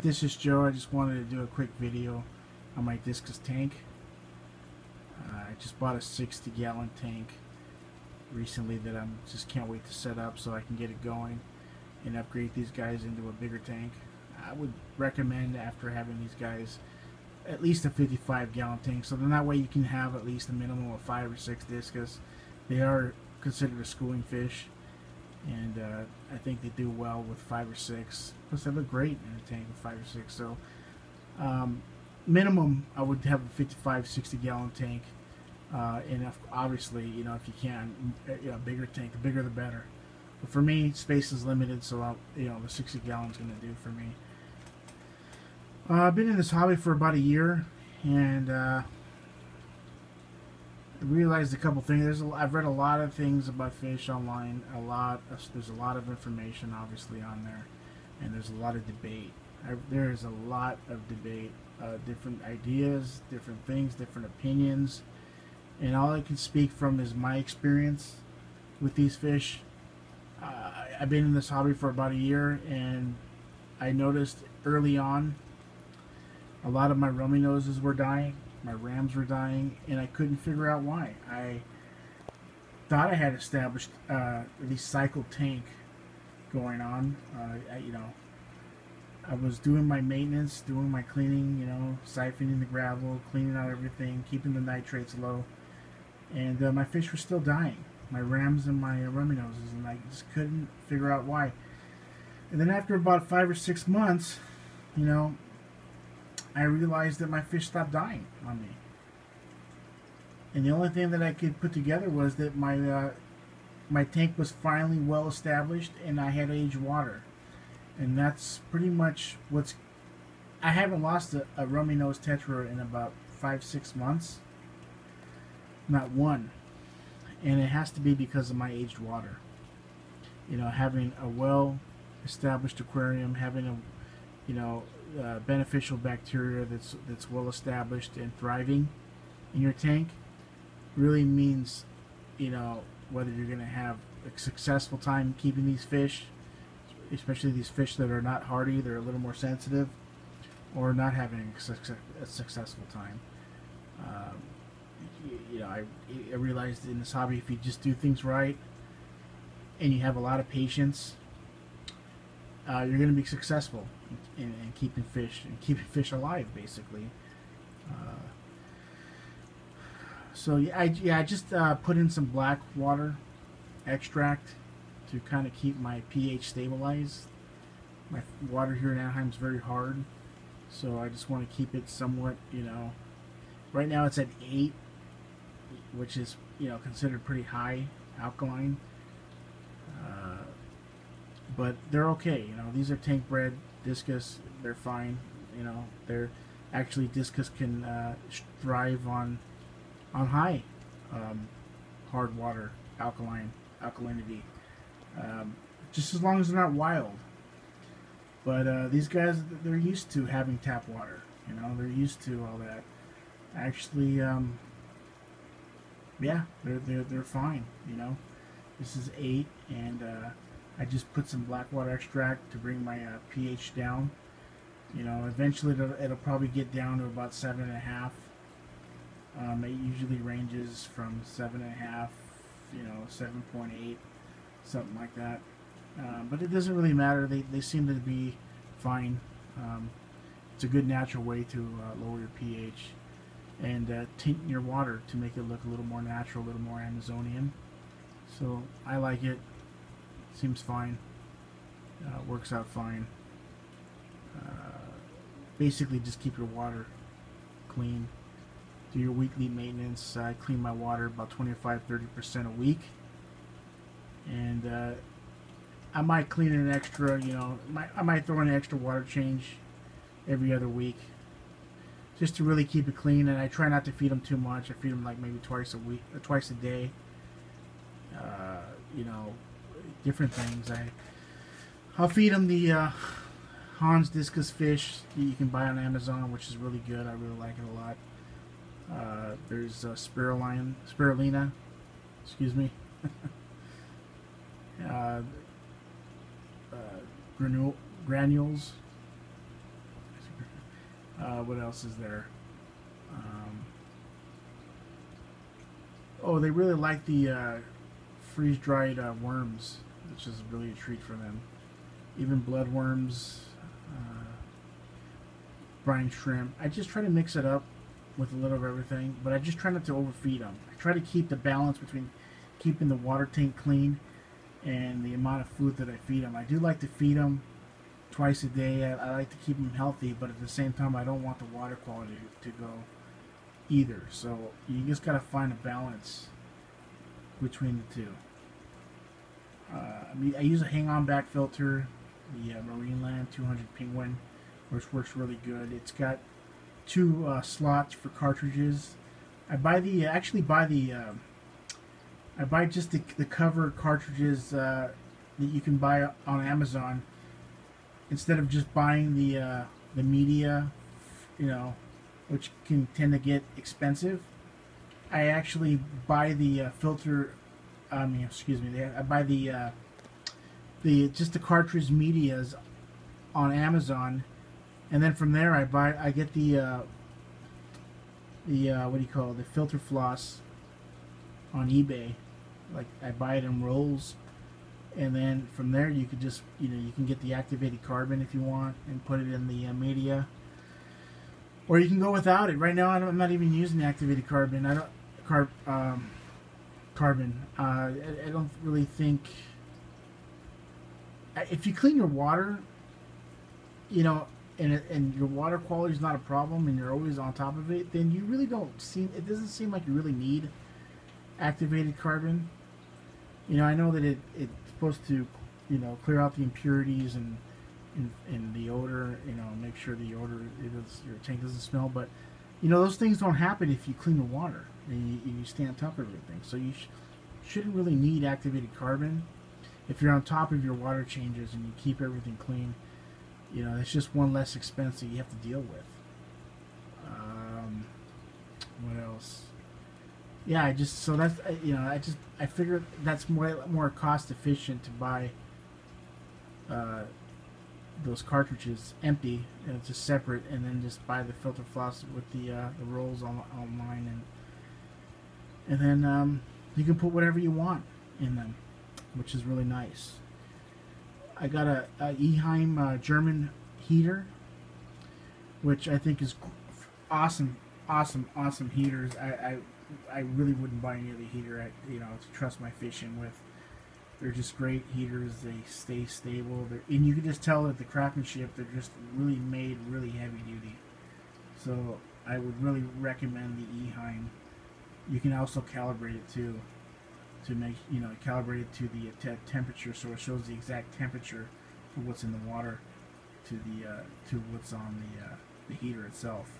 This is Joe. I just wanted to do a quick video on my Discus tank. I just bought a 60-gallon tank recently that I just can't wait to set up so I can get it going and upgrade these guys into a bigger tank. I would recommend, after having these guys, at least a 55-gallon tank, so then that way you can have at least a minimum of 5 or 6 Discus. They are considered a schooling fish, and I think they do well with 5 or 6. Plus, they look great in a tank with 5 or 6. So, minimum, I would have a 55, 60-gallon tank. And obviously, you know, if you can, a bigger tank, the bigger the better. But for me, space is limited, so the 60 gallons is going to do for me. I've been in this hobby for about a year, and I realized a couple things. I've read a lot of things about fish online. There's a lot of information, obviously, on there, and there's a lot of debate. There is a lot of debate, different ideas, different things, different opinions, and all I can speak from is my experience with these fish. I've been in this hobby for about a year, and I noticed early on a lot of my rummy noses were dying, my rams were dying, and I couldn't figure out why. I thought I had established the cycle tank going on. I was doing my maintenance, doing my cleaning, siphoning the gravel, cleaning out everything, keeping the nitrates low, and my fish were still dying, my rams and my rummy noses, and I just couldn't figure out why. And then after about 5 or 6 months, I realized that my fish stopped dying on me. And the only thing that I could put together was that my tank was finally well established and I had aged water. And that's pretty much I haven't lost a rummy nose tetra in about 5-6 months. Not one. And it has to be because of my aged water. Having a well established aquarium, having beneficial bacteria that's well established and thriving in your tank really means, whether you're going to have a successful time keeping these fish, especially these fish that are not hardy, they're a little more sensitive, or not having a successful time. I realized in this hobby, if you just do things right and you have a lot of patience, you're going to be successful in keeping fish alive, basically. I just put in some Blackwater extract to kind of keep my pH stabilized. My water here in Anaheim is very hard, so I just want to keep it somewhat, right now it's at 8, which is, considered pretty high alkaline. But they're okay, these are tank bred Discus, they're fine, they're actually, Discus can thrive on high hard water, alkalinity, just as long as they're not wild. But these guys, they're used to having tap water, they're used to all that. Actually, yeah, they're fine, This is 8, and I just put some Blackwater extract to bring my pH down. Eventually it'll probably get down to about 7.5. It usually ranges from 7.5, 7.8, something like that. But it doesn't really matter. They seem to be fine. It's a good natural way to lower your pH and tint your water to make it look a little more natural, a little more Amazonian. So I like it. Seems fine. Works out fine. Basically, just keep your water clean. Do your weekly maintenance. I clean my water about 25-30% a week, and I might clean an extra. I might throw in an extra water change every other week, just to really keep it clean. And I try not to feed them too much. I feed them like maybe twice a week, or twice a day. Different things. I'll feed them the Hans Discus fish that you can buy on Amazon, which is really good. I really like it a lot. There's spirulina, excuse me. Granules. What else is there? Oh, they really like the freeze-dried worms, which is really a treat for them. Even bloodworms, brine shrimp. I just try to mix it up with a little of everything, but I just try not to overfeed them. I try to keep the balance between keeping the water tank clean and the amount of food that I feed them. I do like to feed them twice a day. I like to keep them healthy, but at the same time, I don't want the water quality to go either. So you just got to find a balance between the two. I use a hang-on back filter, the Marineland 200 Penguin, which works really good. It's got two slots for cartridges. I buy just the cover cartridges that you can buy on Amazon instead of just buying the media, which can tend to get expensive. I actually buy the filter. I buy the just the cartridge medias on Amazon, and then from there I get the what do you call it, the filter floss on eBay. Like, I buy it in rolls, and then from there you could just you can get the activated carbon if you want and put it in the media, or you can go without it. Right now I'm not even using the activated carbon. I don't really think, if you clean your water, and your water quality is not a problem, and you're always on top of it, then you really it doesn't seem like you really need activated carbon. I know that it's supposed to, clear out the impurities and the odor, make sure the odor, your tank doesn't smell, but, those things don't happen if you clean the water and you stay on top of everything. So you shouldn't really need activated carbon if you're on top of your water changes and you keep everything clean. It's just one less expense that you have to deal with. What else? Yeah, I figure that's more cost efficient to buy those cartridges empty, just separate, and then just buy the filter floss with the rolls online, and then you can put whatever you want in them, which is really nice. I got a Eheim German heater, which I think is awesome heaters. I really wouldn't buy any other heater to trust my fishing with. They're just great heaters. They stay stable. And you can just tell that the craftsmanship, they're just really made really heavy duty. So I would really recommend the Eheim. You can also calibrate it too, to make calibrate it to the temperature, so it shows the exact temperature for what's in the water to what's on the heater itself.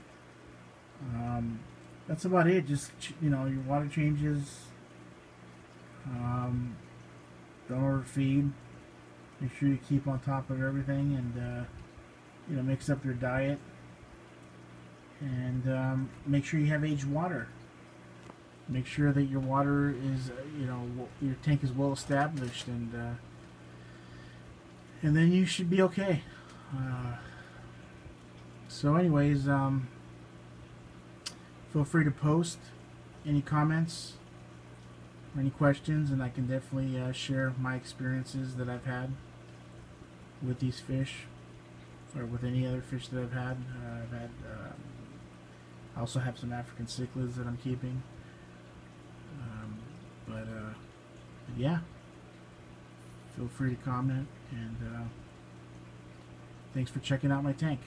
That's about it. Just your water changes. Don't overfeed. Make sure you keep on top of everything, and mix up your diet, and make sure you have aged water. Make sure that your water is, your tank is well established, and then you should be okay. So anyways, feel free to post any comments or any questions, and I can definitely share my experiences that I've had with these fish, or with any other fish that I've had. I also have some African cichlids that I'm keeping. But yeah, feel free to comment, and thanks for checking out my tank.